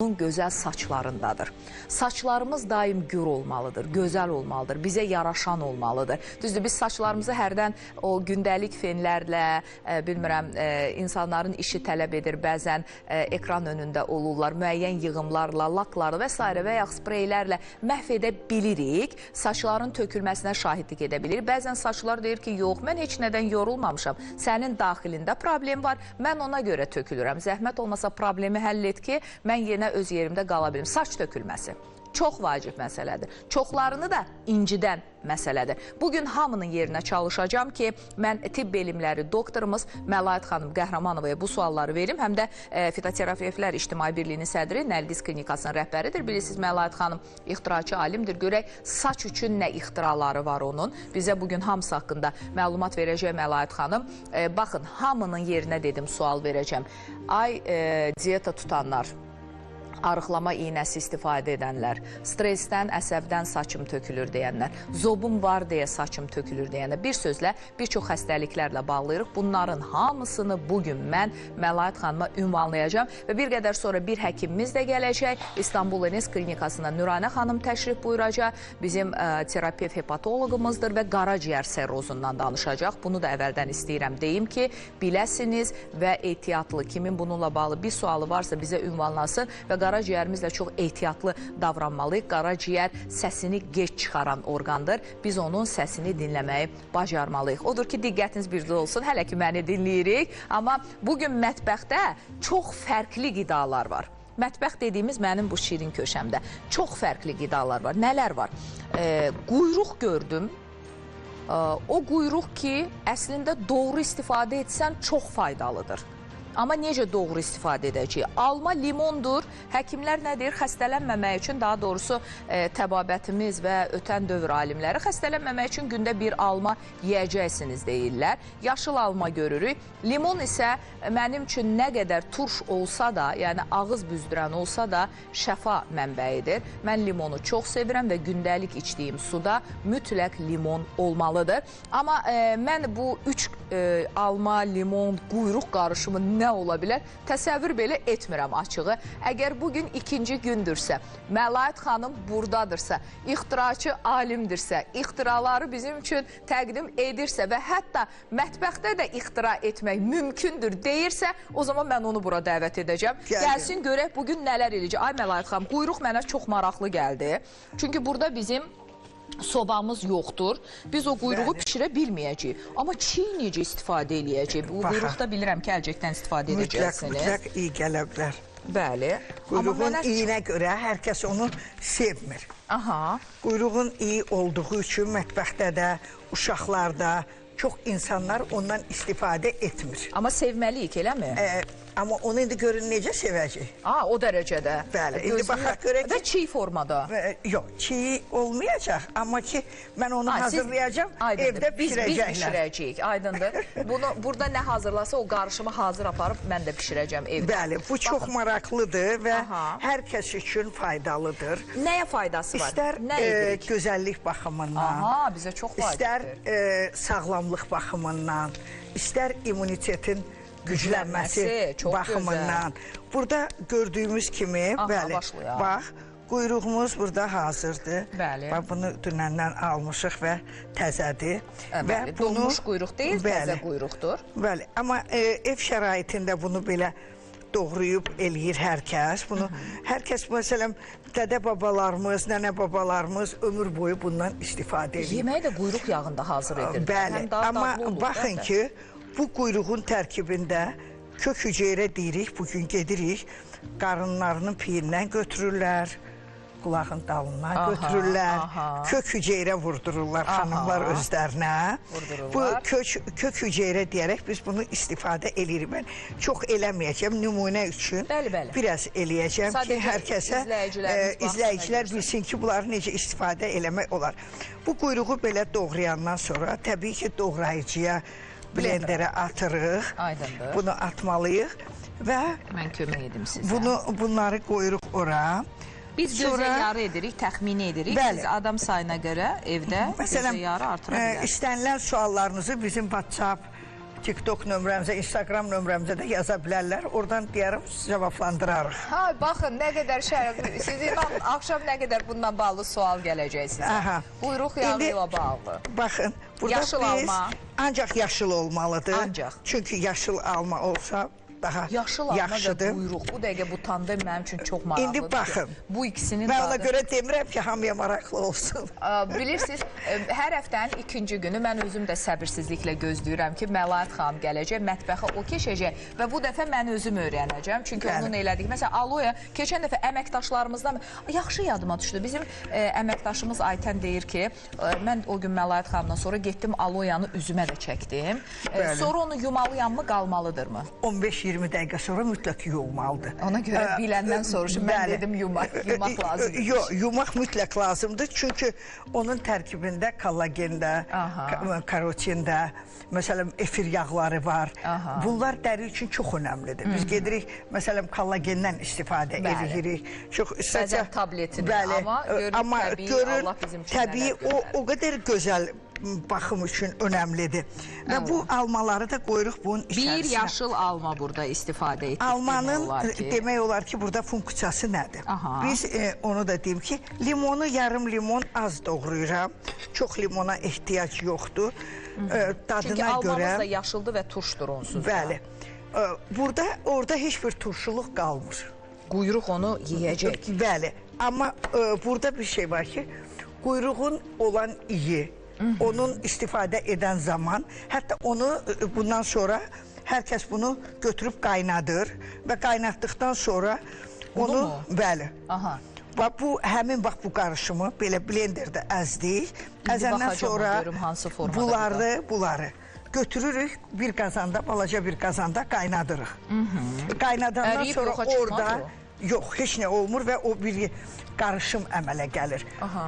onun gözəl saçlarındadır. Saçlarımız daim gür olmalıdır, gözəl olmalıdır, bizə yaraşan olmalıdır. Düzdür, biz saçlarımızı hərdən o gündəlik fenlərlə, bilmirəm, insanların işi tələb edir, bəzən ekran önündə olurlar, müəyyən yığımlarla, laklarla və s. və yaxud spreylərlə məhv edə bilirik, saçların tökülməsinə şahidlik edə bilirik. Bəzən saçlar deyir ki, yox, mən heç nədən yorulmamışam, sənin daxilində problem var, mən ona görə tökülürəm. Zəhmət olmasa problemi həll et ki, mən yenə öz yerimdə qala bilim. Saç tökülməsi çox vacib məsələdir. Çoxlarını da incidən məsələdir. Bugün hamının yerinə çalışacağım ki, mən tibb elmləri doktorumuz Məlaət xanım Qəhrəmanovaya bu sualları verim. Həm də Fitoterapevtlər İctimai Birliyinin sədri, Nərgiz Klinikasının rəhbəridir. Bilirsiniz, Məlaət xanım ixtiraçı alimdir. Görək, saç üçün nə ixtiraları var onun. Bizə bugün hamısı haqqında məlumat verəcək Məlaət xanım. Baxın, hamının yerinə dedim, sual verəcəm. Ay, diyeta tutanlar, arıqlama iynəsi istifadə edənlər, stressdən, əsəbdən saçım tökülür deyənlər, zobum var deyə saçım tökülür deyənlər, bir sözlə bir çox xəstəliklərlə bağlayırıq. Bunların hamısını bugün mən Məlaət xanıma ünvanlayacağım və bir qədər sonra bir həkimimiz də gələcək. İstanbul Enes Klinikasına Nüranə xanım təşrif buyuracaq. Bizim terapevt hepatoloqumuzdur və qaraciyər serrozundan danışacaq. Bunu da əvvəldən istəyirəm deyim ki, biləsiniz və ehtiyatlı, kimin bununla bağlı bir sualı varsa bizə ünvanlasın və qaraciyərimizlə çox ehtiyatlı davranmalıyıq. Qaraciyər səsini geç çıxaran orqandır. Biz onun səsini dinləməyi bacarmalıyıq. Odur ki, diqqətiniz birdə olsun. Hələ ki, məni dinləyirik. Amma bugün mətbəxdə çox fərqli qidalar var. Mətbəx dediyimiz mənim bu şirin köşəmdə. Çox fərqli qidalar var. Nələr var? Quyruq gördüm. O quyruq ki, əslində doğru istifadə etsən çox faydalıdır. Amma necə doğru istifadə edəcəyik? Alma limondur. Həkimlər nə deyir? Xəstələnməmək üçün, daha doğrusu təbabətimiz və ötən dövr alimləri xəstələnməmək üçün gündə bir alma yeyəcəksiniz deyirlər. Yaşıl alma görürük. Limon isə mənim üçün nə qədər turş olsa da, yəni ağız büzdürən olsa da şəfa mənbəyidir. Mən limonu çox sevirəm və gündəlik içdiyim suda mütləq limon olmalıdır. Amma mən bu üç alma, limon, quyruq qarışımı nə ola bilər? Təsəvvür belə etmirəm açığı. Əgər bugün ikinci gündürsə, Məlaət xanım buradadırsa, ixtiraçı alimdirsə, ixtiraları bizim üçün təqdim edirsə və hətta mətbəxdə də ixtira etmək mümkündür deyirsə, o zaman mən onu bura dəvət edəcəm. Gəlsin, görək bugün nələr eləyəcək. Ay Məlaət xanım, quyruq mənə çox maraqlı gəldi. Çünki burada bizim sobamız yoxdur. Biz o quyruğu pişirə bilməyəcəyik. Amma çiğ necə istifadə eləyəcəyik? Bu quyruqda bilirəm ki, əlcəkdən istifadə edəcəksiniz. Mütləq iyi gələ bilər. Bəli. Quyruğun iyinə görə hər kəs onu sevmir. Aha. Quyruğun iyi olduğu üçün mətbəxdə də, uşaqlarda çox insanlar ondan istifadə etmir. Amma sevməliyik, eləmi? Amma onu indi görün necə sevəcək. O dərəcədə. Bəli, indi baxaq görək ki... Və çiğ formada. Yox, çiğ olmayacaq. Amma ki, mən onu hazırlayacağım, evdə pişirəcəklər. Biz pişirəcəyik, aydındır. Burada nə hazırlasa o qarışımı hazır aparıb mən də pişirəcəm evdə. Bəli, bu çox maraqlıdır və hər kəs üçün faydalıdır. Nəyə faydası var? İstər gözəllik baxımından, bizə çox vacibdir. İstər sağlamlıq baxımından, istər immunitetin güclənməsi baxımından. Burada gördüyümüz kimi, bax, quyruğumuz burada hazırdır. Bax, bunu dünəndən almışıq və təzədir. Bəli, donmuş quyruq deyil, təzə quyruqdur. Bəli, amma ev şəraitində bunu belə doğrayıb eləyir hər kəs. Hər kəs, məsələn, dədə babalarımız, nənə babalarımız ömür boyu bundan istifadə edir. Yeməyi də quyruq yağında hazır edir. Bəli, amma baxın ki, bu quyruğun tərkibində kök hüceyrə deyirik, bugün gedirik, qarınlarının piyindən götürürlər, qulağın dalından götürürlər, kök hüceyrə vurdururlar xanımlar özlərinə. Bu kök hüceyrə deyərək biz bunu istifadə edirik. Mən çox eləməyəcəm, nümunə üçün biraz eləyəcəm ki, hər kəsə izləyicilər bilsin ki, bunları necə istifadə eləmək olar. Bu quyruğu belə doğrayandan sonra təbii ki, doğrayıcıya, blenderə atırıq, bunu atmalıyıq və bunları qoyuruq ora. Biz gözə yarı edirik, təxmini edirik. Biz adam sayına görə evdə gözə yarı artıra bilərik. İstənilən suallarınızı bizim WhatsApp TikTok nömrəmizə, Instagram nömrəmizə də yaza bilərlər. Oradan deyərəm, cavablandırarıq. Ha, baxın, nə qədər şərəf, sizin axşam nə qədər bununla bağlı sual gələcək sizə. Aha. Buyruq yağı ilə bağlı. Baxın, burada Yaşıl biz alma. ancaq yaşıl olmalıdır. Ancaq. Çünki yaşıl alma olsa daha Yaşıl alma yaxşıdır. və buyruq. Bu dəqiqə bu tandem mənim üçün çox maraqlıdır. İndi baxın. Bu ikisinin Mən ona dadı. görə demirəm ki, hamıya maraqlı olsun. Bilirsiniz, hər həftənin ikinci günü mən özüm də səbirsizliklə gözləyirəm ki, Məlaət xanım gələcək, mətbəxə o keçəcək və bu dəfə mən özüm öyrənəcəm. Çünki onun elədik. Məsələn, aloya keçən dəfə əməkdaşlarımızdan yaxşı yadıma düşdü. Bizim əməkdaşımız Aytən deyir ki, mən o gün Məlaət xanımdan sonra getdim aloyanı üzümə də çəkdim. Sonra onu yumalıyam mı, qalmalıdırmı? 15-20 dəqiqə sonra mütləq yuyulmalıdır. Ona görə biləndən soruşum. Mən dedim yumaq lazımdır. Yox, yumaq mütləq lazımdır. Çünki onun tərkibində kollagenda, karotində, məsələn, efir yağları var. Bunlar dəri üçün çox önəmlidir. Biz gedirik, məsələn, kollagendən istifadə edirik. Bəzən tabletini, amma görün, Allah bizim üçün təbii o qədər gözəl baxım üçün önəmlidir. Və bu almaları da qoyuruq bunun içərisinə. Bir yaşıl alma burada istifadə etdik. Almanın demək olar ki, burada funksiyası nədir? Biz onu da deyim ki, limonu yarım limon az doğrayıram. Çox limona ehtiyac yoxdur. Çünki almamız da yaşıldır və turşdur onsuz da. Bəli. Orada heç bir turşuluq qalmır. Quyruq onu yiyəcək. Bəli. Amma burada bir şey var ki, quyruğun olan iyi, onun istifadə edən zaman, hətta onu bundan sonra hər kəs bunu götürüb qaynadır və qaynatdıqdan sonra onu, bəli, həmin bu qarışımı belə blenderdə əzdik, əzəndən sonra bunları götürürük, bir qazanda, balaca bir qazanda qaynadırıq. Qaynadandan sonra orada, yox, heç nə olmur və o bir qarışım əmələ gəlir.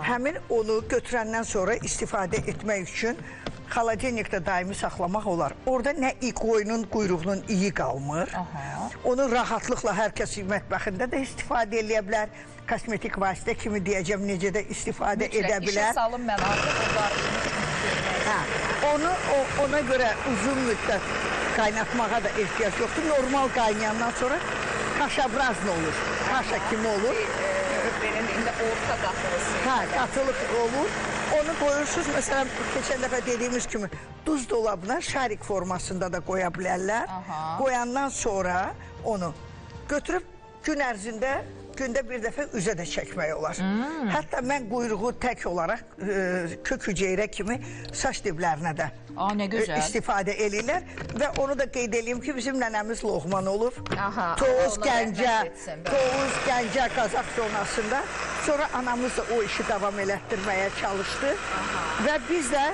Həmin onu götürəndən sonra istifadə etmək üçün xaladenikdə daimi saxlamaq olar. Orada nə qoyunun quyruğunun iyi qalmır. Onu rahatlıqla hər kəs mətbəxində də istifadə edə bilər. Kosmetik vasitə kimi deyəcəm, necə də istifadə edə bilər. İşə salın mən artıq ona görə uzun müddət qaynatmağa da ehtiyac yoxdur. Normal qaynayandan sonra kaşabrazlı olur. Kaşa kimi olur. Benim indi orta qatılısı. Qatılıq olur. Onu qoyursunuz, məsələn, keçən dəfə dediyimiz kimi duz dolabına şarik formasında da qoya bilərlər. Qoyandan sonra onu götürüb gün ərzində gündə bir dəfə üzə də çəkmək olar. Hətta mən quyruğu tək olaraq kök hüceyrə kimi saç diblərinə də istifadə edirlər və onu da qeyd edeyim ki, bizim nənəmiz Loğman olub. Tovuz Gəncə Qazaq zonasında. Sonra anamız da o işi davam elətdirməyə çalışdı və biz də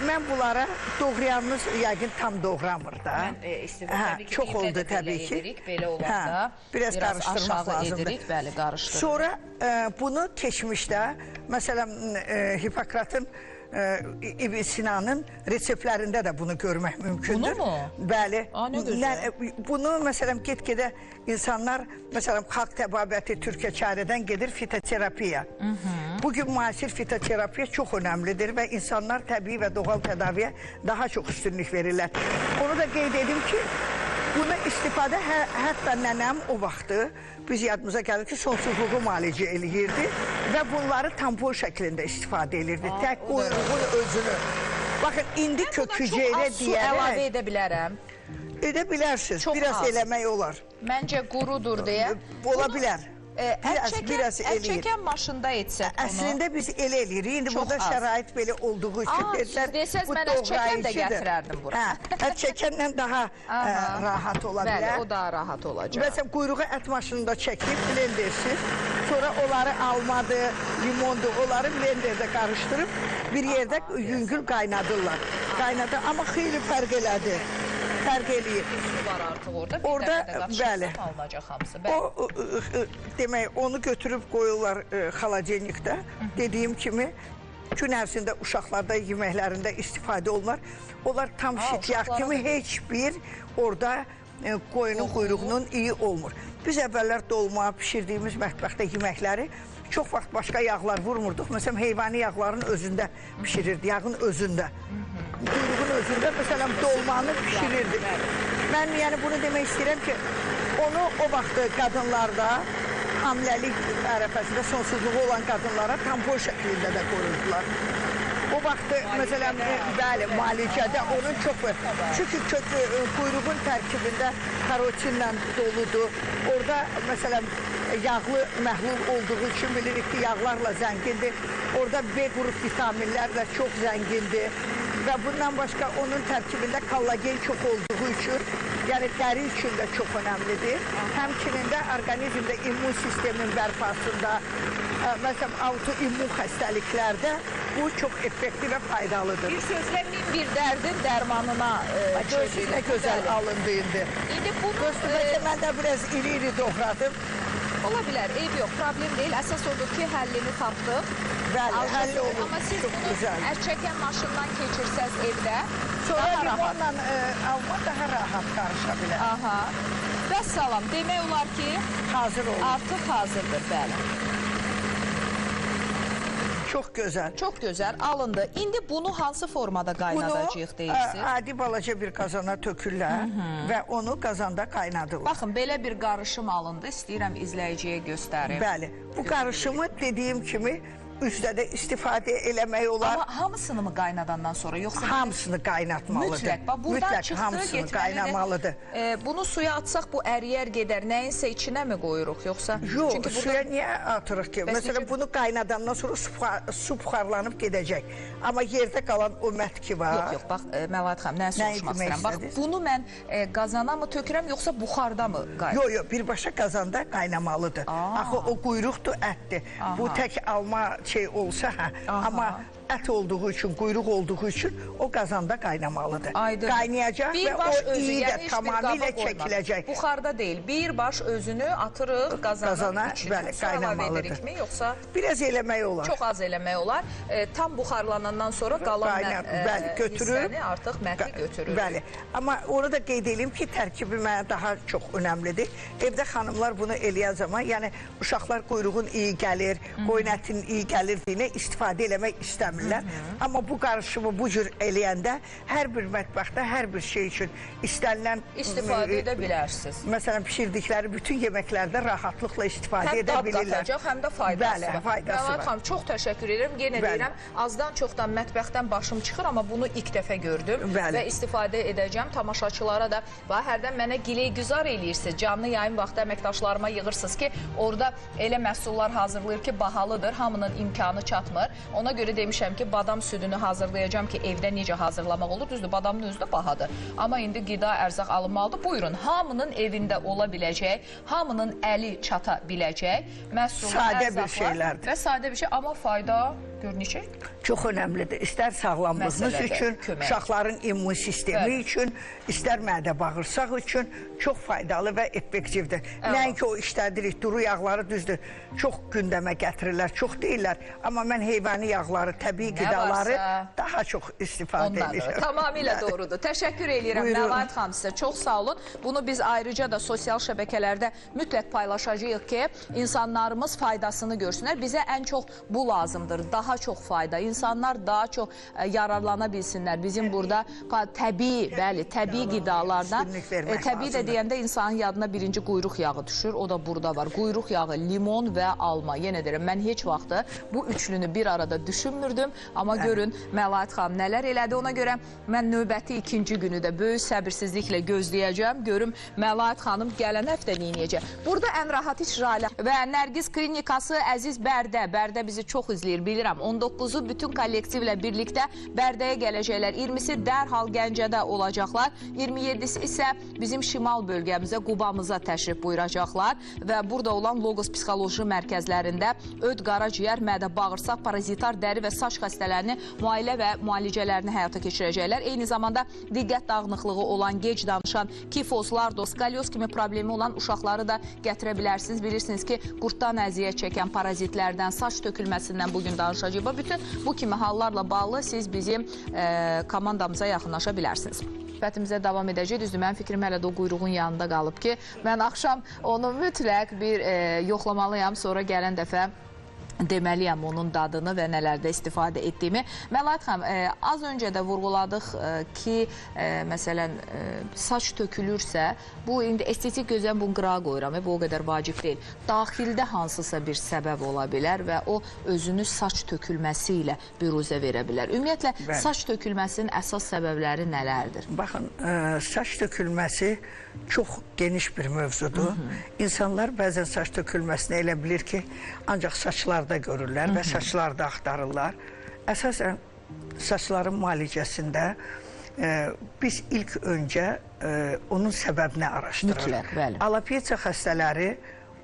mən bunlara doğrayanımız yəqin tam doğramır da. Çox oldu təbii ki. Belə olanda biraz qarışdırmaq lazımdır. Bəli, qarışdırmaq. Sonra bunu keçmişdə, məsələn, Hipokratın, İbn Sinanın reseptlərində də bunu görmək mümkündür. Bunu mu? Bəli. Nə gözəl. Bunu, məsələn, get-gedə insanlar, məsələn, xalq təbabəti Türkiyə çarədən gedir fitoterapiya. Bugün müasir fitoterapiya çox önəmlidir və insanlar təbii və doğal tədaviyə daha çox üstünlük verirlər. Onu da qeyd edim ki, buna istifadə, hətta nənəm o vaxtı biz yadımıza gəlir ki, sonsuzluğu müalicə eləyirdi və bunları tampon şəklində istifadə edirdi. Tək quyruğun özünü. Baxın, indi kök hüceyrə deyərək... Su əlavə edə bilərəm. Edə bilərsiniz, biraz eləmək olar. Məncə qurudur deyə. Ola bilər. Biraz Əl çəkən maşında etsək bunu. Əslində biz elə eləyirik. İndi burada şərait belə olduğu üçün siz desəz mən əl çəkən də gətirərdim bura. Əl çəkənlə daha rahat ola bilər. Bəli, o daha rahat olacaq. Məsələn, quyruğu ət maşınında çəkib blendersiz. Sonra onları almadır, limondur, onları blenderdə qarışdırıb bir yerdə yüngül qaynadırlar. Amma xeyli fərq elədi. Fərq eləyir. Var artıq orada. Orada, bəli. Alınacaq hamısı. Demək, onu götürüb qoyurlar xaladenikdə. Dediyim kimi, gün ərzində uşaqlarda yeməklərində istifadə olunur. Onlar tam şityaq kimi heç bir orada qoyunun quyruğunun iyi olmur. Biz əvvəllər dolma, pişirdiyimiz mətbəxdə yeməkləri çox vaxt başqa yağlar vurmurduq. Məsələn, heyvani yağların özündə pişirirdi, yağın özündə. Quyruğun özündə, məsələn, dolmanı pişirirdi. Mən yəni bunu demək istəyirəm ki, onu o vaxt qadınlarda, hamiləlik ərəfəsində sonsuzluğu olan qadınlara tampon şəklində də qoyurdular. O vaxt, məsələn, bəli, müalicədə onun çox var. Çünki quyruğun tərkibində karotinlə doludur. Orada, məsələn, yağlı məhlul olduğu üçün bilirik ki, yağlarla zəngindir. Orada B qrup vitaminlərlə çox zəngindir. Və bundan başqa onun tərkibində kollagen çox olduğu üçün, yəni dəri üçün də çox önəmlidir. Həmçinin də orqanizmdə immun sistemin bərpasında, məsələn, autoimmun xəstəliklərdə bu çox effektiv və faydalıdır. Bir sözlə min bir dərdin dərmanına çevrilir. Nə gözəl alındı indi. İndi bunu... Gözləməkdə mən də biraz iri-iri doğradım. Ola bilər, eyb yox, problem deyil. Əsas odur ki, həllini tapdıq. Bəli, həll olur. Amma siz çox bunu güzel. ərçəkən maşından keçirsəz evdə, Sonra daha rahat. limonla alma daha rahat qarışa bilər. Aha. Vəssalam, demək olar ki, Hazır olur. artıq hazırdır, bəli. Çox gözəl. Çox gözəl, alındı. İndi bunu hansı formada qaynadacağıq deyirsiniz? Bunu adi balaca bir qazana tökürlər və onu qazanda qaynadırlar. Baxın, belə bir qarışım alındı. İstəyirəm izləyiciyə göstərim. Bəli, bu qarışımı dediyim kimi üzdə də istifadə eləmək olar. Amma hamısını mı qaynadandan sonra, yoxsa... Hamısını qaynatmalıdır. Mütləq, bax, buradan Mütləq çıxdı, hamısını qaynamalıdır. Bunu suya atsaq, bu əriyər gedər, nəyinsə içinə mi qoyuruq, yoxsa... Yox, Çünki suya niyə atırıq ki? Məsələn, bunu qaynadandan sonra su buxarlanıb gedəcək. Amma yerdə qalan o mətki var. Yox, yox, bax, Məlahət xanım, nə soruşmaq istəyirəm? Bax, bunu mən qazana mı tökürəm, yoxsa buxarda mı qaynayır? Yox, yox, birbaşa qazanda qaynamalıdır. Axı o quyruqdur, ətdir. Bu tək alma şey olsa, amma ət olduğu üçün, quyruq olduğu üçün o qazanda qaynamalıdır. Qaynayacaq və o iyi də tamamilə çəkiləcək. Buxarda deyil, bir baş özünü atırıq qazana içinə. Bəli, qaynamalıdır. Yoxsa... Biraz eləmək olar. Çox az eləmək olar. Tam buxarlanandan sonra qalan hissəni artıq mətli götürürük. Bəli, amma onu da qeyd edeyim ki, tərkibi mənə daha çox önəmlidir. Evdə xanımlar bunu eləyən zaman, yəni uşaqlar quyruğun iyi gəlir, qoyun ətinin iyi gəlir deyinə istifadə eləmək istəmirlər. Amma bu qarışımı bu cür eləyəndə hər bir mətbəxdə, hər bir şey üçün istənilən istifadə edə bilərsiniz. Məsələn, pişirdikləri bütün yeməklərdə rahatlıqla istifadə edə bilirlər. Həm dad qatacaq, həm də faydası var. Faydası var. Məlahət xanım, çox təşəkkür edirəm. Yenə deyirəm, azdan çoxdan mətbəxdən başım çıxır, amma bunu ilk dəfə gördüm və istifadə edəcəm. Tamaşaçılara da hərdən mənə giləy-güzar eləyirsiniz. Canlı yayın vaxtı əməkdaşlarıma yığırsınız ki, orada elə məhsullar hazırlayır ki, bahalıdır, hamının imkanı çatmır. Ona görə demişəm ki, badam südünü hazırlayacağım ki, evdə necə hazırlamaq olur. Düzdür, badamın özü də bahadır. Amma indi qida, ərzaq alınmalıdır. Buyurun, hamının evində ola biləcək, hamının əli çata biləcək məhsul, sadə bir şeylərdir. Və sadə bir şey, amma fayda görünəcək. Çox önəmlidir. İstər sağlamlığımız üçün, uşaqların immun sistemi üçün, istər mədə-bağırsaq üçün çox faydalı və effektivdir. Nəinki o işlədirik, duru yağları düzdür, çox gündəmə gətirirlər, çox deyirlər. Amma mən heyvani yağları, təbii qidaları daha çox istifadə edirəm. Tamamilə doğrudur. Təşəkkür edirəm Məlahət xanım sizə. Çox sağ olun. Bunu biz ayrıca da sosial şəbəkələrdə mütləq paylaşacağıq ki, insanlarımız faydasını görsünlər. Bizə ən çox bu lazımdır. Daha çox fayda. İnsanlar daha çox yararlana bilsinlər. Bizim burada təbii, bəli, təbii qidalardan, təbii də deyəndə insanın yadına birinci quyruq yağı düşür. O da burada var. Quyruq yağı, limon və alma. Yenə deyirəm, mən heç vaxtı bu üçlünü bir arada düşünmürdüm. Amma görün, Məlahət xanım nələr elədi. Ona görə mən növbəti ikinci günü də böyük səbirsizliklə gözləyəcəm. Görüm, Məlahət xanım gələn həftə neyniyəcək. Burada ən rahat iş Ralə və Nərgiz klinikası Əziz Bərdə. Bərdə bizi çox izləyir, bilirəm. 19-u bütün kollektivlə birlikdə Bərdəyə gələcəklər. 20-si dərhal Gəncədə olacaqlar. 27-si isə bizim şimal bölgəmizə, Qubamıza təşrif buyuracaqlar və burada olan Logos psixoloji mərkəzlərində öd, qaraciyər, mədə, bağırsaq, parazitar, dəri və saç xəstələrini müayilə və müalicələrini həyata keçirəcəklər. Eyni zamanda diqqət dağınıqlığı olan, gec danışan, kifoz, lardoz, skalyoz kimi problemi olan uşaqları da gətirə bilərsiniz. Bilirsiniz ki, qurtdan əziyyət çəkən parazitlərdən, saç tökülməsindən bugün danışacağıq. Bütün bu kimi hallarla bağlı siz bizim komandamıza yaxınlaşa bilərsiniz. söhbətimizə davam edəcək. Düzdür, mənim fikrim hələ də o quyruğun yanında qalıb ki, mən axşam onu mütləq bir yoxlamalıyam, sonra gələn dəfə deməliyəm onun dadını və nələrdə istifadə etdiyimi. Məlahat xanım, az öncə də vurğuladıq ki, məsələn, saç tökülürsə, bu indi estetik gözəlliyin bunu qırağa qoyuram, bu o qədər vacib deyil. Daxildə hansısa bir səbəb ola bilər və o özünü saç tökülməsi ilə büruzə verə bilər. Ümumiyyətlə, saç tökülməsinin əsas səbəbləri nələrdir? Baxın, saç tökülməsi çox geniş bir mövzudur. İnsanlar bəzən saç tökülməsini elə bilir ki, ancaq saçlarda görürlər və saçlarda axtarırlar. Əsasən, saçların müalicəsində biz ilk öncə onun səbəbini araşdırırıq. Mütləq, bəli. Alopecia xəstələri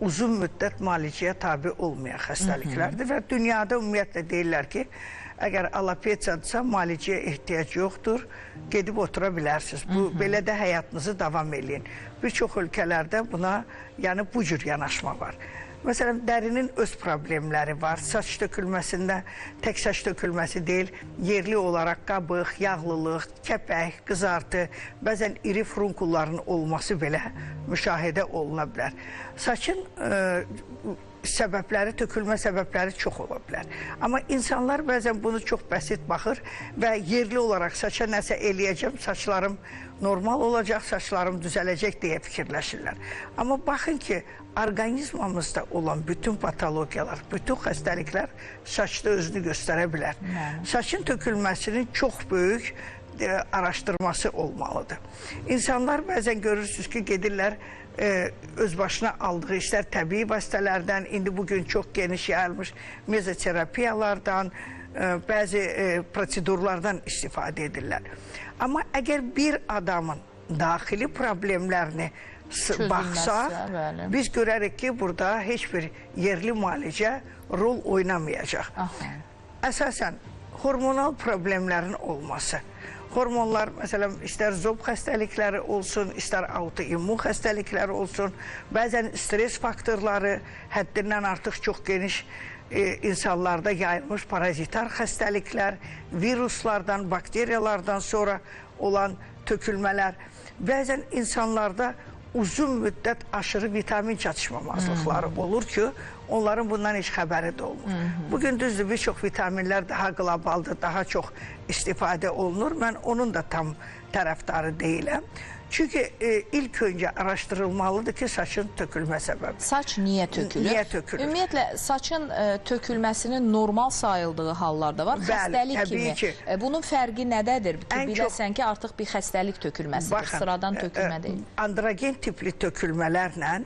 uzun müddət müalicəyə tabi olmayan xəstəliklərdir və dünyada ümumiyyətlə deyirlər ki, əgər alopeciadırsa müalicəyə ehtiyac yoxdur, gedib otura bilərsiniz. Belə də həyatınızı davam edin. Bir çox ölkələrdə buna, yəni bu cür yanaşma var. Məsələn, dərinin öz problemləri var. Saç tökülməsində tək saç tökülməsi deyil, yerli olaraq qabıq, yağlılıq, kəpək, qızartı, bəzən iri furunkulların olması belə müşahidə oluna bilər. Saçın səbəbləri, tökülmə səbəbləri çox ola bilər. Amma insanlar bəzən bunu çox bəsit baxır və yerli olaraq saça nəsə eləyəcəm, saçlarım normal olacaq, saçlarım düzələcək deyə fikirləşirlər. Amma baxın ki, orqanizmamızda olan bütün patologiyalar, bütün xəstəliklər saçda özünü göstərə bilər. Saçın tökülməsinin çox böyük araşdırması olmalıdır. İnsanlar bəzən görürsünüz ki, gedirlər öz başına aldığı işlər təbii vasitələrdən, indi bugün çox geniş yayılmış mezoterapiyalardan, bəzi prosedurlardan istifadə edirlər. Amma əgər bir adamın daxili problemlərini baxsaq, biz görərik ki, burada heç bir yerli müalicə rol oynamayacaq. Əsasən, hormonal problemlərin olması. Hormonlar, məsələn, istər zob xəstəlikləri olsun, istər autoimmun xəstəlikləri olsun, bəzən stres faktorları, həddindən artıq çox geniş insanlarda yayılmış parazitar xəstəliklər, viruslardan, bakteriyalardan sonra olan tökülmələr, bəzən insanlarda uzun müddət aşırı vitamin çatışmamazlıqları olur ki, onların bundan heç xəbəri də olmur. Bugün düzdür, bir çox vitaminlər daha qlobaldır, daha çox istifadə olunur. Mən onun da tam tərəfdarı deyiləm. Çünki ilk öncə araşdırılmalıdır ki, saçın tökülmə səbəbi. Saç niyə tökülür? Niyə tökülür? Ümumiyyətlə, saçın tökülməsinin normal sayıldığı hallar da var. Xəstəlik kimi. Ki. Bunun fərqi nədədir? Biləsən ki, artıq bir xəstəlik tökülməsidir, sıradan tökülmə deyil. Androgen tipli tökülmələrlə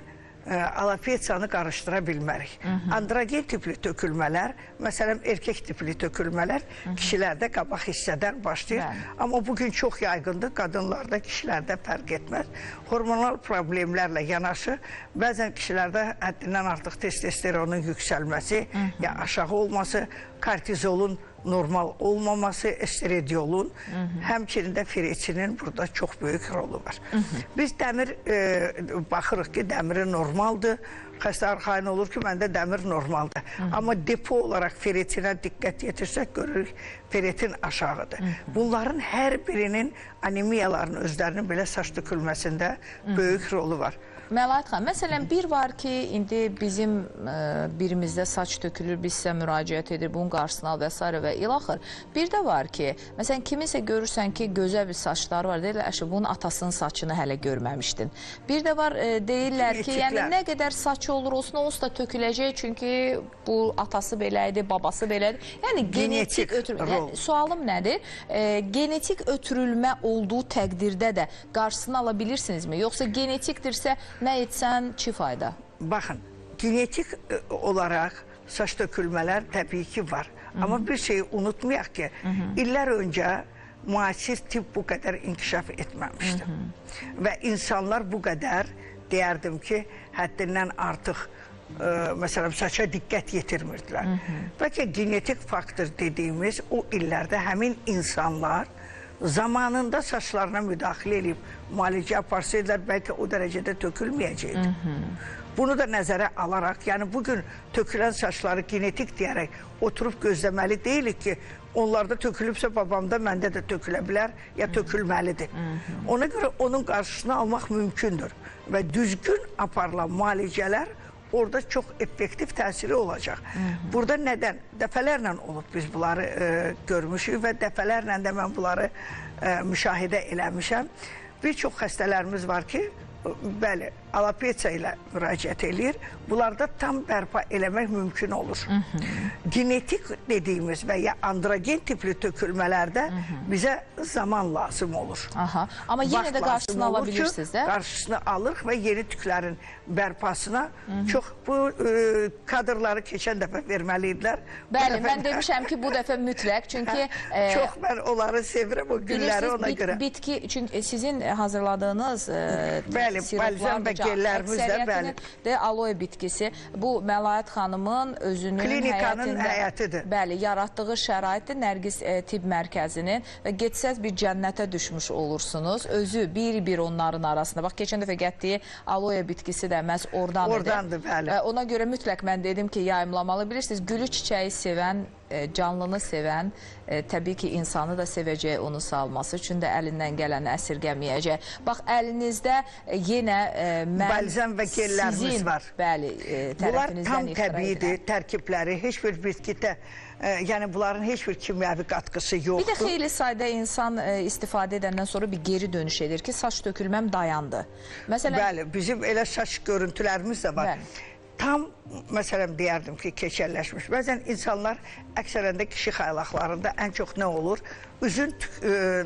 alopeciyanı qarışdıra bilmərik. Androgen tipli tökülmələr, məsələn, erkək tipli tökülmələr kişilərdə qabaq hissədən başlayır. Amma bugün çox yaygındır, qadınlarda, kişilərdə fərq etməz. Hormonal problemlərlə yanaşı, bəzən kişilərdə həddindən artıq testosteronun yüksəlməsi, ya aşağı olması, kortizolun normal olmaması, estradiolun, həmçinin də ferritinin burada çox böyük rolu var. Biz dəmir baxırıq ki, dəmiri normaldır. Xəstə arxayın olur ki, məndə dəmir normaldır. Amma depo olaraq ferritinə diqqət yetirsək, görürük, ferritin aşağıdır. Bunların hər birinin anemiyaların özlərinin belə saç tökülməsində böyük rolu var. Məlahat xanım, məsələn, bir var ki, indi bizim birimizdə saç tökülür, biz sizə müraciət edir, bunun qarşısını al və s. və ilaxır. Bir də var ki, məsələn, kiminsə görürsən ki, gözəl bir saçları var, deyirlər, bunun atasının saçını hələ görməmişdin. Bir də var, deyirlər ki, yəni nə qədər saç olur olsun, onsuz da töküləcək, çünki bu atası belə idi, babası belə idi. Yəni, genetik ötürülmə. Sualım nədir? Genetik ötürülmə olduğu təqdirdə də qarşısını ala bilirsinizmi? Yoxsa genetikdirsə, nə etsən çi fayda? Baxın, genetik olaraq saç tökülmələr təbii ki var. Amma bir şeyi unutmayaq ki, illər öncə müasir tibb bu qədər inkişaf etməmişdir. Və insanlar bu qədər, deyərdim ki, həddindən artıq məsələn, saça diqqət yetirmirdilər. Bəlkə genetik faktor dediyimiz o illərdə həmin insanlar zamanında saçlarına müdaxilə edib müalicə aparsaydılar, bəlkə o dərəcədə tökülməyəcəkdi. Bunu da nəzərə alaraq, yəni bugün tökülən saçları genetik deyərək oturub gözləməli deyilik ki, Onlarda tökülübsə babamda, məndə də tökülə bilər, ya tökülməlidir. Ona görə onun qarşısını almaq mümkündür və düzgün aparılan müalicələr orada çox effektiv təsiri olacaq. Burada nədən? Dəfələrlə olub biz bunları görmüşük və dəfələrlə də mən bunları müşahidə eləmişəm. Bir çox xəstələrimiz var ki, bəli, alopesiya ilə müraciət eləyir. Bunlarda tam bərpa eləmək mümkün olur. Genetik dediyimiz və ya androgen tipli tökülmələrdə bizə zaman lazım olur. Amma yenə də qarşısını ala bilirsiniz də. Qarşısını alırıq və yeni tüklərin bərpasına çox bu kadrları keçən dəfə verməliydilər. Bəli, mən demişəm ki, bu dəfə mütləq, çünki çox mən onları sevirəm, o günləri ona görə. Bitki, çünki sizin hazırladığınız balzam və gellərimiz də, bəli. De aloe bitkisi. Bu Məlaət xanımın özünün klinikanın həyətidir. Bəli, yaratdığı şəraitdir Nərgiz Tibb Mərkəzinin və getsəz bir cənnətə düşmüş olursunuz. Özü bir onların arasında. Bax, keçən dəfə gətdiyi aloe bitkisi də məhz oradandır. Oradandır, bəli. Ona görə mütləq mən dedim ki, yayımlamalı. Bilirsiniz, gülü çiçəyi sevən, canlını sevən, təbii ki, insanı da sevəcək onu salması üçün də əlindən gələni əsirgəməyəcək. Bax, əlinizdə yenə balzam və gellərimiz var. Bəli, bunlar tam təbiidir, tərkibləri, heç bir bitkidə, yəni bunların heç bir kimyəvi qatqısı yoxdur. Bir də xeyli sayda insan istifadə edəndən sonra bir geri dönüş edir ki, saç tökülməm dayandı. Məsələn, bəli, bizim elə saç görüntülərimiz də var. Bəli. Tam, məsələn, deyərdim ki, keçərləşmiş. Bəzən insanlar əksərəndə kişi xaylaqlarında ən çox nə olur? Üzün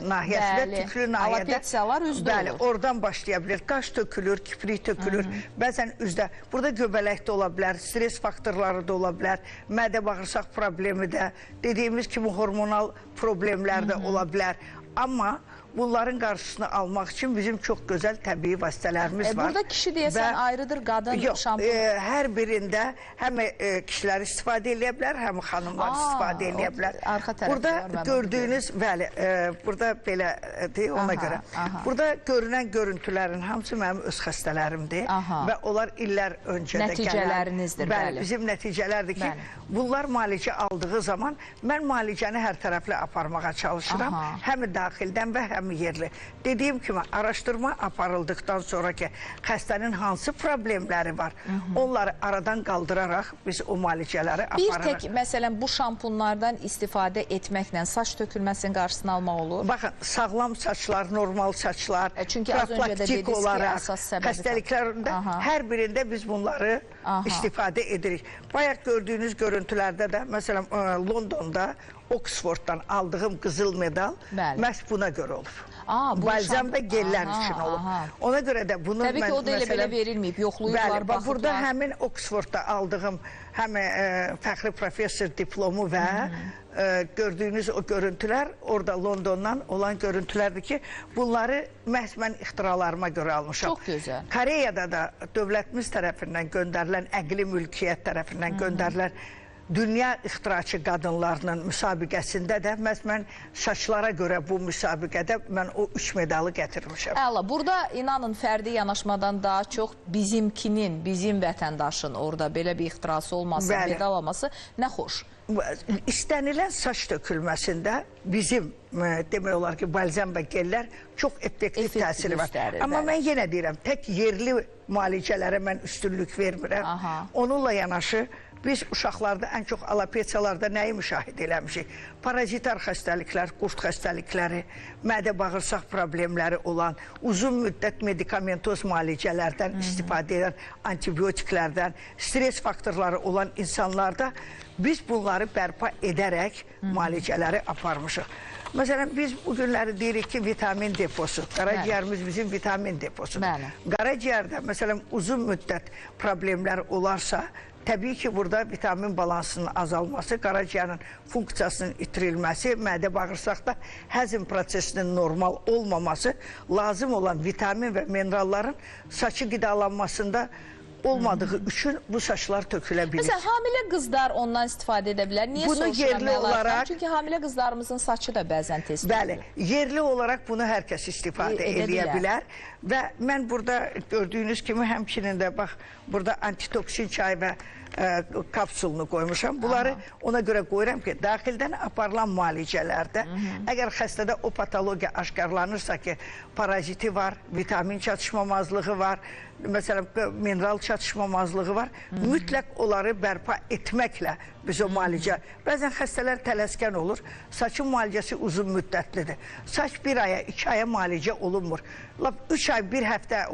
nahiyəsində, tüklü nahiyədə. Alopesiyalar üzdə olur. Bəli, oradan başlaya bilir. Qaş tökülür, kiprik tökülür. Bəzən üzdə. Burada göbələk də ola bilər, stres faktorları da ola bilər, mədə-bağırsaq problemi də, dediyimiz kimi hormonal problemlər də ola bilər. Amma bunların qarşısını almaq üçün bizim çox gözəl təbii vasitələrimiz var. Burada kişi deyəsən ayrıdır, qadın şampun. Yox, hər birində həm kişilər istifadə edə bilər, həm xanımlar istifadə edə bilər. Burada gördüyünüz, bəli, burada belədir ona görə. Burada görünən görüntülərin hamısı mənim öz xəstələrimdir və onlar illər öncə də gələn. Nəticələrinizdir, bəli. Bizim nəticələrdir ki, bunlar müalicə aldığı zaman mən müalicəni hər tərəfli aparmağa çalışıram. Həm daxildən və həm yerli. Dediyim kimi, araşdırma aparıldıqdan sonra ki, xəstənin hansı problemləri var, onları aradan qaldıraraq biz o müalicələri aparırıq. Bir tek, məsələn, bu şampunlardan istifadə etməklə saç tökülməsinin qarşısını almaq olur? Baxın, sağlam saçlar, normal saçlar, profilaktik olaraq xəstəliklərində hər birində biz bunları istifadə edirik. Bayaq gördüyünüz görüntülərdə də, məsələn, Londonda, Oxforddan aldığım qızıl medal məhz buna görə olub. Balzam və gellər üçün olub. Ona görə də bunu... Təbii ki, o da elə belə verilməyib, yoxluyublar, baxıblar. Burada həmin Oxfordda aldığım həm fəxri professor diplomu və gördüyünüz o görüntülər orada Londondan olan görüntülərdir ki, bunları məhz mən ixtiralarıma görə almışam. Çox gözəl. Koreyada da dövlətimiz tərəfindən göndərilən, əqli mülkiyyət tərəfindən göndərilən dünya ixtiraçı qadınlarının müsabiqəsində də məhz mən saçlara görə bu müsabiqədə mən o 3 medalı gətirmişəm. Əla, burada inanın fərdi yanaşmadan daha çox bizimkinin, bizim vətəndaşın orada belə bir ixtirası olması, medal alması nə xoş. İstənilən saç tökülməsində bizim demək olar ki, balzam və gellər çox effektiv təsiri var. Amma mən yenə deyirəm, tək yerli müalicələrə mən üstünlük vermirəm. Onunla yanaşı biz uşaqlarda ən çox alopesiyalarda nəyi müşahidə eləmişik? Parazitar xəstəliklər, qurt xəstəlikləri, mədə-bağırsaq problemləri olan, uzun müddət medikamentoz müalicələrdən istifadə edən, antibiotiklərdən, stres faktorları olan insanlarda biz bunları bərpa edərək müalicələri aparmışıq. Məsələn, biz bu günləri deyirik ki, vitamin deposu. Qaraciyərimiz bizim vitamin deposudur. Qaraciyərdə, məsələn, uzun müddət problemlər olarsa, təbii ki, burada vitamin balansının azalması, qaraciyərin funksiyasının itirilməsi, mədə-bağırsaqda həzm prosesinin normal olmaması, lazım olan vitamin və mineralların saçı qidalanmasında olmadığı üçün bu saçlar tökülə bilir. Məsələn, hamilə qızlar ondan istifadə edə bilər. Niyə yerli olaraq... Çünki hamilə qızlarımızın saçı da bəzən tez. Bəli, yerli olaraq bunu hər kəs istifadə edə bilər. Və mən burada gördüyünüz kimi həmçinin də bax, burada antitoksin çay və kapsulunu qoymuşam. Bunları ona görə qoyuram ki, daxildən aparılan müalicələrdə əgər xəstədə o patologiya aşkarlanırsa ki, paraziti var, vitamin çatışmamazlığı var, məsələn, mineral çatışmamazlığı var, mütləq onları bərpa etməklə biz o müalicə. Bəzən xəstələr tələskən olur, saçın müalicəsi uzun müddətlidir. Saç 1 aya, 2 aya müalicə olunmur. 3 ay, 1 həftə,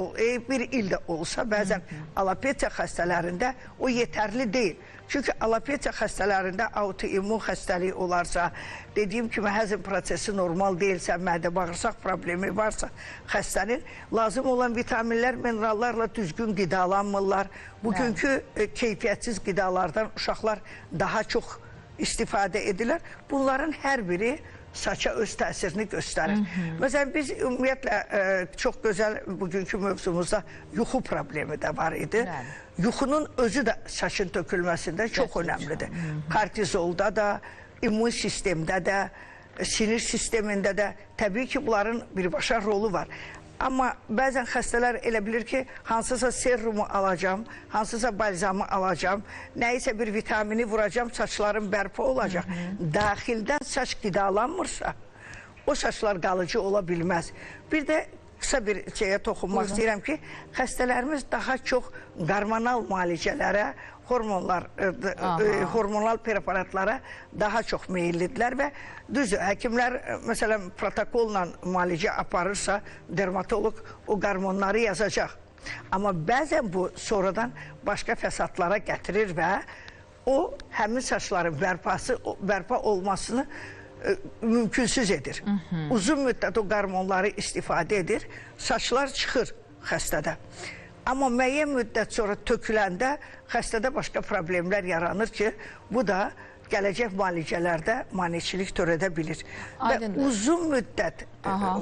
1 ildə olsa, bəzən alopesiya xəstələrində o yetərli deyil. Çünki alopesiya xəstələrində autoimmun xəstəlik olarsa, dediyim kimi həzm prosesi normal deyilsə, mədə-bağırsaq problemi varsa xəstənin, lazım olan vitaminlər, minerallarla düzgün qidalanmırlar. Bugünkü keyfiyyətsiz qidalardan uşaqlar daha çox istifadə edirlər. Bunların hər biri saça öz təsirini göstərir. Məsələn, biz ümumiyyətlə çox gözəl bugünkü mövzumuzda yuxu problemi də var idi. Yuxunun özü də saçın tökülməsində çox önəmlidir. Kortizolda da, immun sistemdə də, sinir sistemində də təbii ki, bunların birbaşa rolu var. Amma bəzən xəstələr elə bilir ki, hansısa serumu alacam, hansısa balzamı alacam, nəyisə bir vitamini vuracam, saçlarım bərpa olacaq. Daxildən saç qidalanmırsa, o saçlar qalıcı ola bilməz. Bir də qısa bir şeyə toxunmaq istəyirəm ki, xəstələrimiz daha çox hormonal müalicələrə, hormonal preparatlara daha çox meyillidirlər və düzdür, həkimlər məsələn protokolla müalicə aparırsa, dermatolog o hormonları yazacaq. Amma bəzən bu sonradan başqa fəsadlara gətirir və o həmin saçların bərpa olmasını mümkünsüz edir. Uzun müddət o hormonları istifadə edir, saçlar çıxır xəstədə. Amma müəyyən müddət sonra töküləndə xəstədə başqa problemlər yaranır ki, bu da gələcək müalicələrdə maneçilik törədə bilir. Və uzun müddət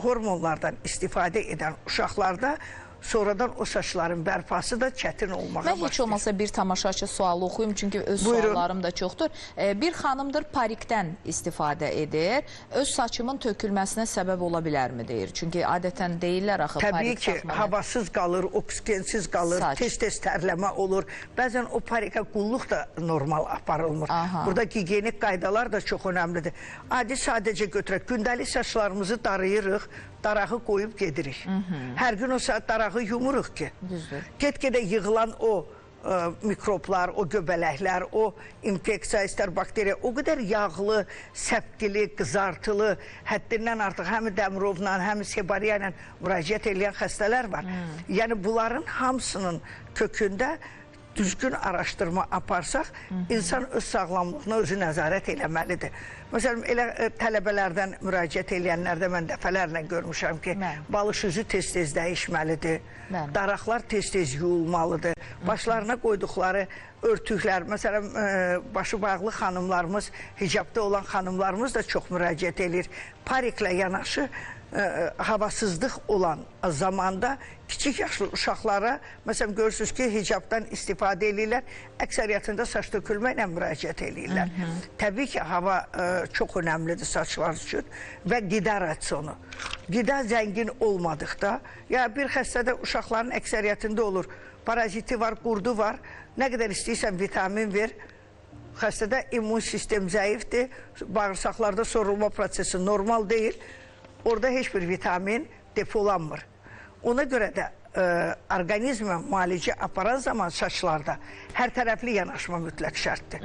hormonlardan istifadə edən uşaqlarda sonradan o saçların bərpası da çətin olmağa başlayır. Mən heç olmasa bir tamaşaçı sualı oxuyum, çünki öz suallarım da çoxdur. Bir xanımdır, parikdən istifadə edir. Öz saçımın tökülməsinə səbəb ola bilərmi deyir. Çünki adətən deyirlər axı parik taxmalı. Təbii ki, havasız qalır, oksigensiz qalır, tez-tez tərləmə olur. Bəzən o parika qulluq da normal aparılmır. Burada gigiyenik qaydalar da çox önəmlidir. Adi sadəcə götürək, gündəlik saçlarımızı darayırıq, darağı qoyub gedirik. Hər gün o saat darağı yumuruq ki, get-gedə yığılan o mikroblar, o göbələklər, o infeksiya, istər bakteriya, o qədər yağlı, səpkili, qızartılı, həddindən artıq həm Dəmirovla, həm Sebariya ilə müraciət edən xəstələr var. Yəni bunların hamısının kökündə düzgün araşdırma aparsaq, insan öz sağlamlığına özü nəzarət eləməlidir. Məsələn, elə tələbələrdən müraciət eləyənlərdə mən dəfələrlə görmüşəm ki, balış üzü tez-tez dəyişməlidir, daraqlar tez-tez yuyulmalıdır, başlarına qoyduqları örtüklər, məsələn, başı bağlı xanımlarımız, hicabda olan xanımlarımız da çox müraciət edir. Pariklə yanaşı, havasızlıq olan zamanda kiçik yaşlı uşaqlara, məsələn, görürsünüz ki, hicabdan istifadə edirlər, əksəriyyətində saç tökülməklə müraciət edirlər. Təbii ki, hava çox önəmlidir saçlar üçün və qida rasionu. Qida zəngin olmadıqda, ya bir xəstədə uşaqların əksəriyyətində olur, paraziti var, qurdu var, nə qədər istəyirsən vitamin ver, xəstədə immun sistem zəifdir, bağırsaqlarda sorulma prosesi normal deyil, orada heç bir vitamin depolanmır. Ona görə də orqanizmə müalicə aparan zaman saçlarda hər tərəfli yanaşma mütləq şərtdir.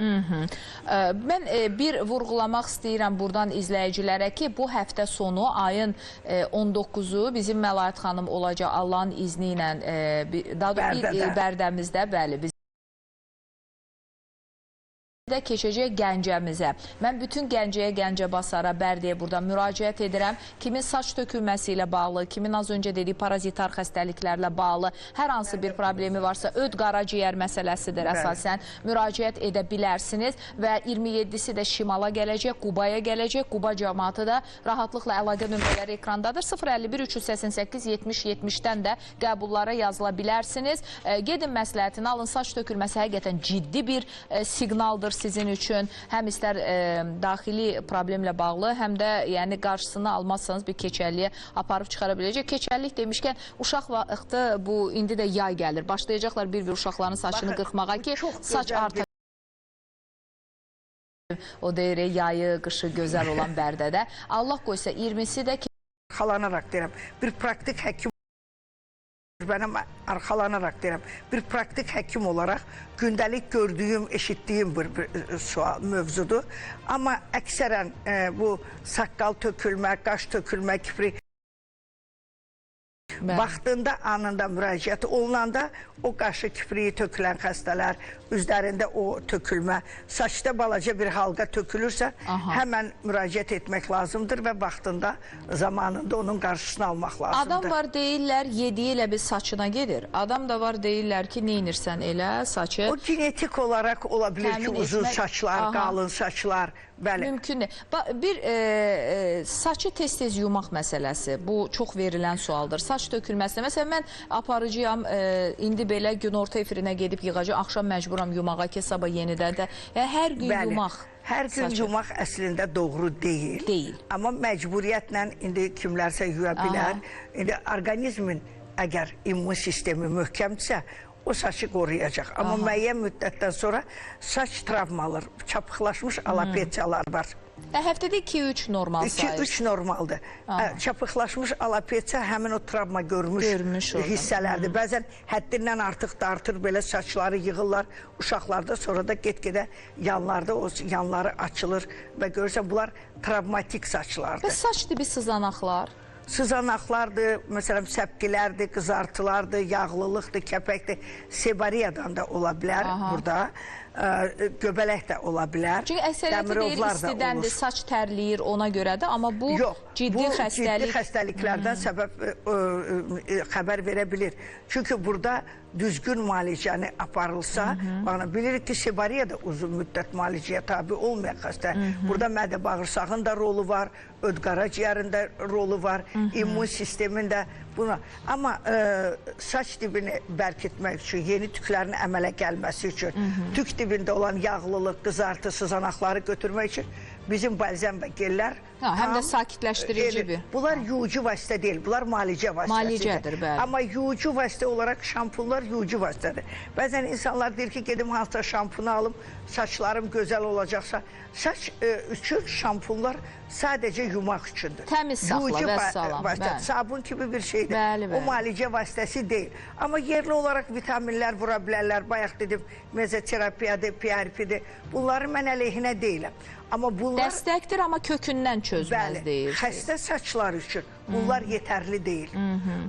Mən bir vurğulamaq istəyirəm buradan izləyicilərə ki, bu həftə sonu ayın 19-u bizim Məlayət xanım olacaq Allahın izni ilə Bərdəmizdə, bəli, keçəcək Gəncəmizə. Mən bütün Gəncəyə, Gəncəbasara, Bərdəyə burada müraciət edirəm. Kimin saç tökülməsi ilə bağlı, kimin az öncə dediyi parazitar xəstəliklərlə bağlı, hər hansı bir problemi varsa, öd qaraciyər məsələsidir əsasən, müraciət edə bilərsiniz və 27-si də Şimala gələcək, Qubaya gələcək. Quba cəmaatı da rahatlıqla əlaqə nömrələri ekrandadır. 051-388-70-70-dən də qəbullara yazıla bilərsiniz. Gedin məsləhətini alın, saç tökülməsi həqiqətən ciddi bir siqnaldır. sizin üçün həm istər daxili problemlə bağlı, həm də yəni qarşısını almazsanız bir keçəlliyə aparıb çıxara biləcək. Keçəllik demişkən uşaq vaxtı bu indi də yay gəlir. Başlayacaqlar bir-bir uşaqların saçını qırxmağa ki, saç artıq. O deyir, yayı, qışı gözəl olan Bərdədə. Allah qoysa 20'si də arxalanarak deyirəm. Bir praktik həkim benim arxalanarak deyirəm. Bir praktik həkim olaraq gündəlik gördüyüm, eşitdiyim bir mövzudur. Amma əksərən bu saqqal tökülmə, qaş tökülmə, kiprik vaxtında, anında müraciət olunanda o qaşı, kipriyi tökülən xəstələr, üzlərində o tökülmə, saçda balaca bir halqa tökülürsə, həmən müraciət etmək lazımdır və vaxtında, zamanında onun qarşısını almaq lazımdır. Adam var deyirlər, yediyi ilə bir saçına gedir. Adam da var deyirlər ki, neynirsən elə saçı. O genetik olarak olabilir ki, uzun saçlar, qalın saçlar. Bəli. Mümkün. Bir saçı tez-tez yumaq məsələsi, bu çox verilən sualdır. Saç tökülməsinə, məsələn, mən aparıcıyam, indi belə günorta efirinə gedib yığacaq, axşam məcburam yumağa ki, sabah yenidən də. Hər gün yumaq. Hər gün yumaq əslində doğru deyil. Deyil. Amma məcburiyyətlə indi kimlərsə yuya bilər. İndi orqanizmin əgər immun sistemi möhkəmdirsə, o saçı qoruyacaq. Amma müəyyən müddətdən sonra saç travmalar, çapıqlaşmış alopesiyalar var. Həftədə 2-3 normal sayır. 2-3 normaldır. Çapıqlaşmış alopesiya həmin o travma görmüş hissələrdir. Bəzən həddindən artıq da artır, belə saçları yığırlar uşaqlarda, sonra da get-gedə yanlarda o yanları açılır və görürsən bunlar travmatik saçlardır. Və saç tipi sızanaqlar? Sızanaqlardır, məsələn, səpkilərdir, qızartılardır, yağlılıqdır, kəpəkdir, sebariyadan da ola bilər burada. Göbələk də ola bilər. Çünki əksəriyyəti deyir istidəndir, saç tərləyir ona görədir, amma bu ciddi xəstəlik. Ciddi xəstəliklərdən səbəb xəbər verə bilir. Çünki burada düzgün müalicəni aparılsa, bilirik ki, sebariya da uzun müddət müalicəyə tabi olmayan xəstə. Burada mədə bağırsağın da rolu var, öd qaraciyərində rolu var, immun sistemin də buna. Amma saç dibini bərkitmək üçün, yeni tüklərin əmələ gəlməsi üçün, tük dibində olan yağlılıq, qızartı, sızanaqları götürmək üçün bizim balzam və gellər həm də sakitləşdirici bir. Bunlar yuyucu vasitə deyil, bunlar müalicə vasitəsidir. Müalicədir, bəli. Amma yuyucu vasitə olaraq şampunlar yuyucu vasitədir. Bəzən insanlar deyir ki, gedim hansısa şampunu alım, saçlarım gözəl olacaqsa. Saç üçün şampunlar sadəcə yumaq üçündür. Təmiz saxla və salam. Sabun kimi bir şeydir. Bəli, bəli. O müalicə vasitəsi deyil. Amma yerli olaraq vitaminlər vura bilərlər. Bayaq dedim, mezoterapiyadır, PRP-dir. Bunları mən əleyhinə deyiləm. Amma bunlar dəstəkdir, amma kökündən çözməz deyir. Xəstə saçlar üçün bunlar yetərli deyil.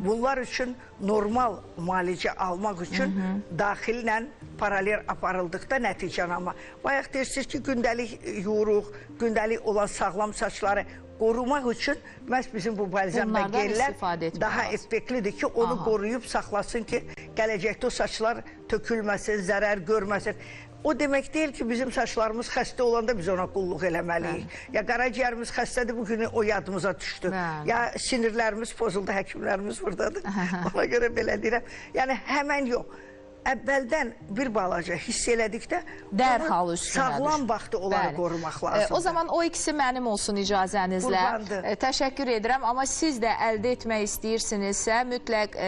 Bunlar üçün normal müalicə almaq üçün daxillə paralel aparıldıqda nəticən, amma bayaq deyirsiniz ki, gündəlik yuyuruq, gündəlik olan sağlam saçları qorumaq üçün məhz bizim bu balzam və gellər daha effektlidir ki, onu qoruyub saxlasın ki, gələcəkdə o saçlar tökülməsin, zərər görməsin. O demək deyil ki, bizim saçlarımız xəstə olanda biz ona qulluq eləməliyik. Ya qaraciyərimiz xəstədir, bugün o yadımıza düşdü. Ya sinirlərimiz pozuldu, həkimlərimiz buradadır. Ona görə belə deyirəm. Yəni həmən yox. Əvvəldən bir balaca hiss elədikdə dərhal üstünə sağlam vaxtı onları qorumaq lazımdır. O zaman o ikisi mənim olsun icazənizlə. Təşəkkür edirəm, amma siz də əldə etmək istəyirsinizsə mütləq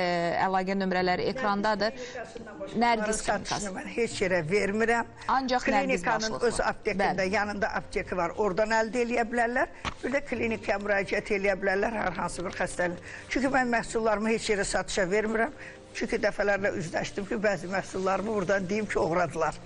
əlaqə nömrələri ekrandadır. Nərgiz klinikası. Mən heç yerə vermirəm. Ancaq Nərgiz klinikanın öz aptekində, yanında apteki var. Oradan əldə eləyə bilərlər. Bir də klinikaya müraciət eləyə bilərlər hər hansı bir xəstəlik. Çünki mən məhsullarımı heç yerə satışa vermirəm. Çünki dəfələrlə üzləşdim ki, bəzi məhsullarımı buradan deyim ki, oğradılar.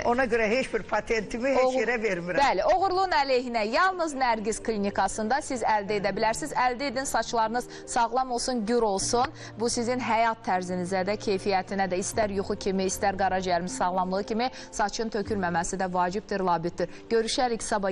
Ona görə heç bir patentimi heç yerə vermirəm. Bəli, oğurluğun əleyhinə yalnız Nərgiz klinikasında siz əldə edə bilərsiniz. Əldə edin, saçlarınız sağlam olsun, gür olsun. Bu sizin həyat tərzinizə də, keyfiyyətinə də, istər yuxu kimi, istər qaraciyərimiz sağlamlığı kimi saçın tökülməməsi də vacibdir, labiddir. Görüşərik sabah.